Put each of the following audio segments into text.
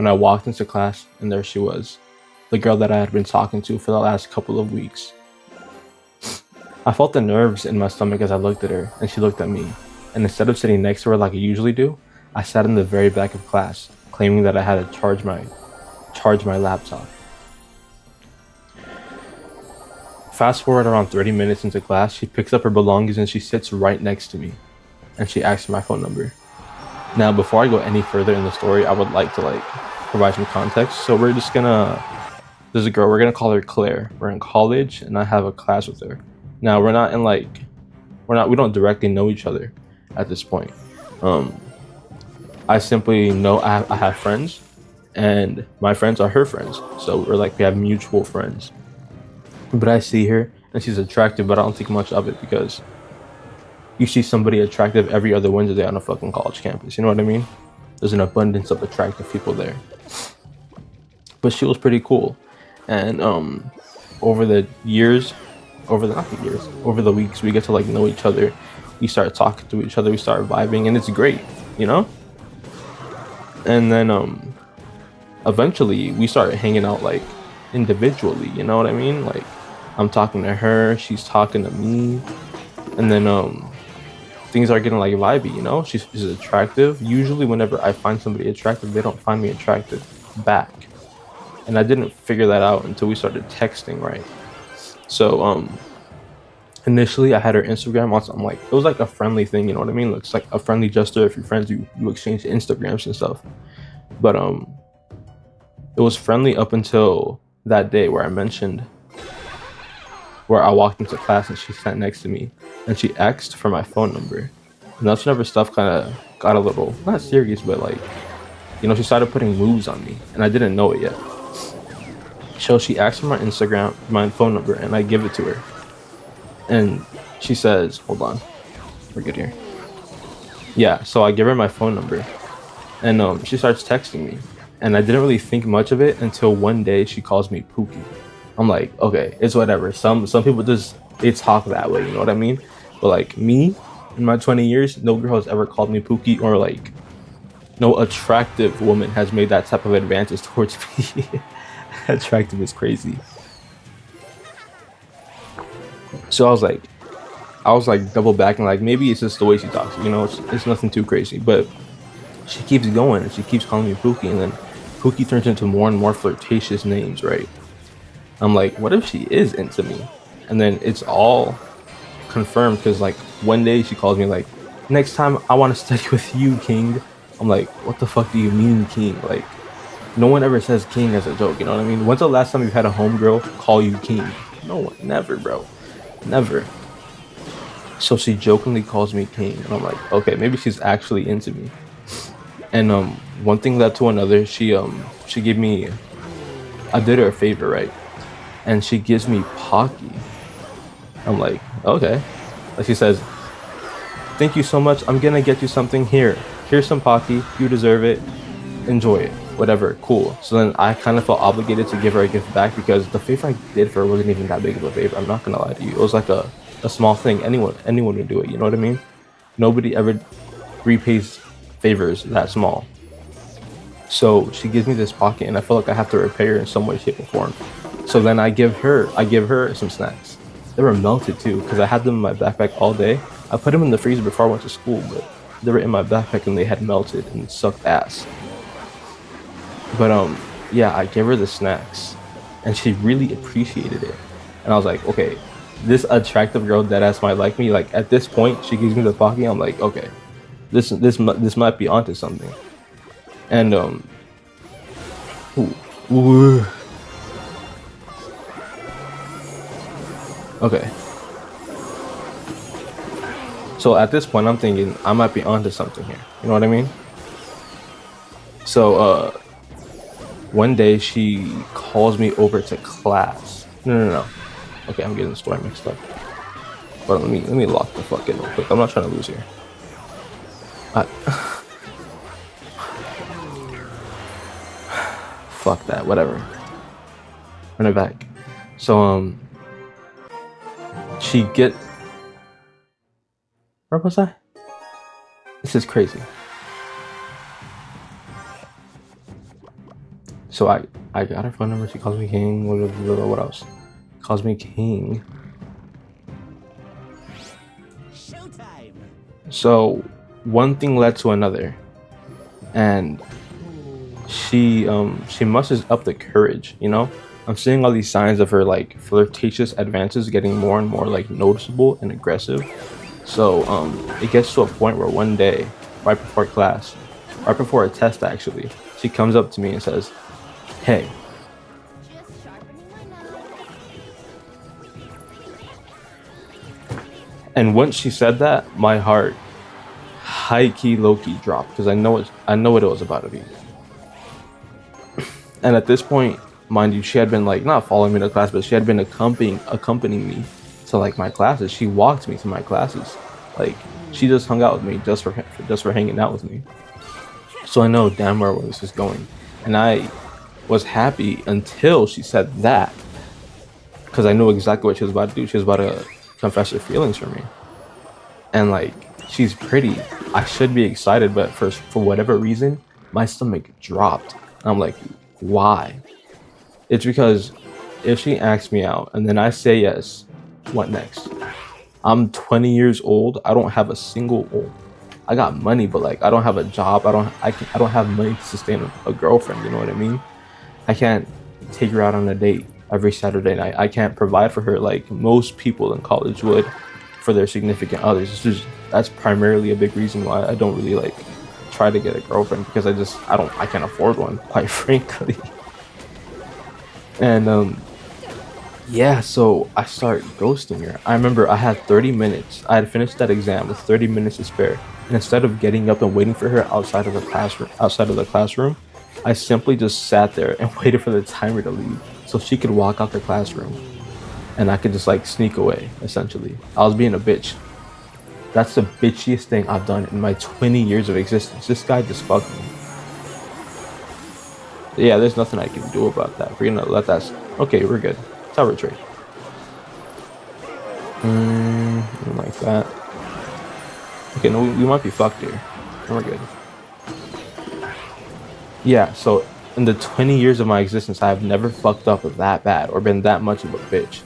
when I walked into class and there she was, the girl that I had been talking to for the last couple of weeks. I felt the nerves in my stomach as I looked at her, and she looked at me. And instead of sitting next to her like I usually do, I sat in the very back of class, claiming that I had to charge my laptop. Fast forward around 30 minutes into class, she picks up her belongings and she sits right next to me, and she asks for my phone number. Now, before I go any further in the story, I would like to provide some context. So there's a girl, we're gonna call her Claire. We're in college, and I have a class with her. Now, we don't directly know each other at this point. Um, I simply know I have friends, and my friends are her friends. So we have mutual friends. But I see her, and she's attractive, but I don't think much of it because you see somebody attractive every other Wednesday on a fucking college campus. You know what I mean? There's an abundance of attractive people there. But she was pretty cool, and over the years, over the not the years, over the weeks, we get to know each other. We start talking to each other. We start vibing, and it's great, you know. And then eventually, we started hanging out individually. You know what I mean? Like, I'm talking to her, she's talking to me, and then things are getting vibey. You know, she's attractive. Usually, whenever I find somebody attractive, they don't find me attractive back, and I didn't figure that out until we started texting, right? So initially I had her Instagram on something it was like a friendly thing, you know what I mean? Looks like a friendly gesture. If you're friends, you exchange Instagrams and stuff. But it was friendly up until that day where I walked into class and she sat next to me and she asked for my phone number. And that's whenever stuff kind of got a little not serious, but she started putting moves on me and I didn't know it yet. So she asked for my Instagram, my phone number, and I give it to her. And she says, hold on, we're good here. Yeah, so I give her my phone number, and she starts texting me. And I didn't really think much of it until one day she calls me Pookie. I'm like, okay, it's whatever. Some people just they talk that way, you know what I mean? But me, in my 20 years, no girl has ever called me Pookie, or no attractive woman has made that type of advances towards me. Attractive is crazy. So I was double backing, maybe it's just the way she talks, it's nothing too crazy. But she keeps going and she keeps calling me Pookie, and then Pookie turns into more and more flirtatious names, right? I'm like, what if she is into me? And then it's all confirmed because one day she calls me next time I want to study with you, King. I'm like, what the fuck do you mean, King? No one ever says King as a joke, you know what I mean? When's the last time you've had a homegirl call you King? No one, never, bro. Never. So she jokingly calls me King, and I'm like, okay, maybe she's actually into me. And one thing led to another. She gave me, I did her a favor, right? And she gives me Pocky. I'm like, okay. Like she says, thank you so much. I'm gonna get you something here. Here's some Pocky. You deserve it. Enjoy it. Whatever. Cool. So then I kind of felt obligated to give her a gift back because the favor I did for her wasn't even that big of a favor. I'm not gonna lie to you. It was like a small thing. Anyone would do it. You know what I mean? Nobody ever repays favors that small. So she gives me this pocket, and I feel like I have to repay her in some way, shape, or form. So then I give her some snacks. They were melted too, because I had them in my backpack all day. I put them in the freezer before I went to school, but they were in my backpack and they had melted and it sucked ass. But yeah, I gave her the snacks, and she really appreciated it. And I was like, okay, this attractive girl that ass might like me. Like at this point, she gives me the pocket. I'm like, okay, this might be onto something. And ooh, ooh. Okay. So at this point, I'm thinking I might be onto something here. You know what I mean? So one day she calls me over to class. No. Okay, I'm getting the story mixed up. But let me lock the fuck in real quick. I'm not trying to lose here. I, fuck that. Whatever. Run it back. So she get. Where was I? This is crazy. So I got her phone number. She calls me king. What else? Calls me king. Showtime. So one thing led to another, and she musters up the courage. I'm seeing all these signs of her like flirtatious advances getting more and more like noticeable and aggressive. So it gets to a point where one day, right before class, right before a test actually, she comes up to me and says, "Hey." Just sharpening my knife. And once she said that, my heart high key low key dropped because I know what it was about to be. And at this point, mind you, she had been like not following me to class, but she had been accompanying me to like my classes. She walked me to my classes. Like she just hung out with me just for hanging out with me. So I know damn well where this is going. And I was happy until she said that because I knew exactly what she was about to do. She was about to confess her feelings for me. And like she's pretty. I should be excited, but for whatever reason, my stomach dropped. I'm like, why? It's because if she asks me out and then I say yes, what next? I'm 20 years old. I don't have a single. I got money, but like I don't have a job. I don't have money to sustain a girlfriend. You know what I mean? I can't take her out on a date every Saturday night. I can't provide for her like most people in college would for their significant others. That's primarily a big reason why I don't really like try to get a girlfriend because I can't afford one, quite frankly. And yeah, so I start ghosting her. I remember I had 30 minutes. I had finished that exam with 30 minutes to spare. And instead of getting up and waiting for her outside of the classroom, I simply just sat there and waited for the timer to leave so she could walk out the classroom and I could just like sneak away, essentially. I was being a bitch. That's the bitchiest thing I've done in my 20 years of existence. This guy just fucked me. Yeah, there's nothing I can do about that. We're gonna let that. Okay, we're good. Tower trade. Like that. Okay, no, we might be fucked here. We're good. Yeah, so in the 20 years of my existence, I have never fucked up that bad or been that much of a bitch.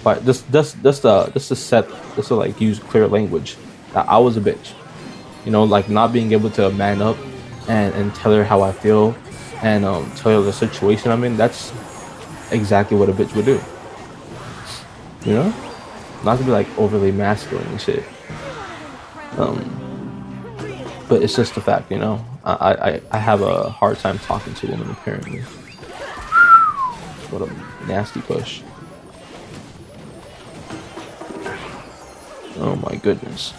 But just to like use clear language, that I was a bitch. Like not being able to man up and tell her how I feel and tell her the situation I'm in. That's exactly what a bitch would do. You know, not to be like overly masculine and shit. But it's just a fact. I have a hard time talking to women apparently. What a nasty push. Oh my goodness.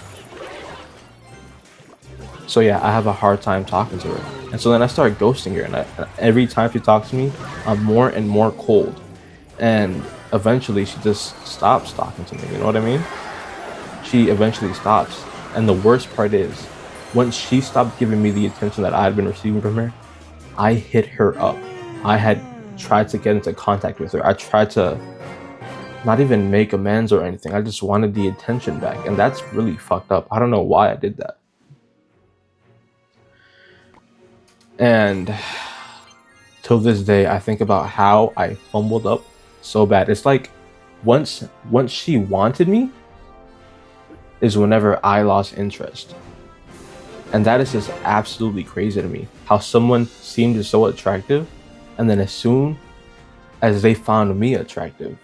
So yeah, I have a hard time talking to her. And so then I started ghosting her and every time she talks to me, I'm more and more cold. And eventually she just stops talking to me, you know what I mean? She eventually stops. And the worst part is, once she stopped giving me the attention that I had been receiving from her, I hit her up. I had tried to get into contact with her. I tried to not even make amends or anything. I just wanted the attention back. And that's really fucked up. I don't know why I did that. And till this day, I think about how I fumbled up so bad. It's like once she wanted me is whenever I lost interest. And that is just absolutely crazy to me. How someone seemed so attractive, and then as soon as they found me attractive,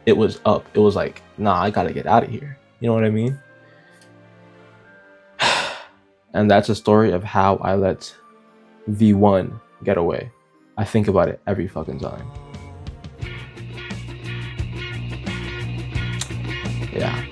it was up. It was like, nah, I gotta get out of here. You know what I mean? And that's a story of how I let V1 get away. I think about it every fucking time. Yeah.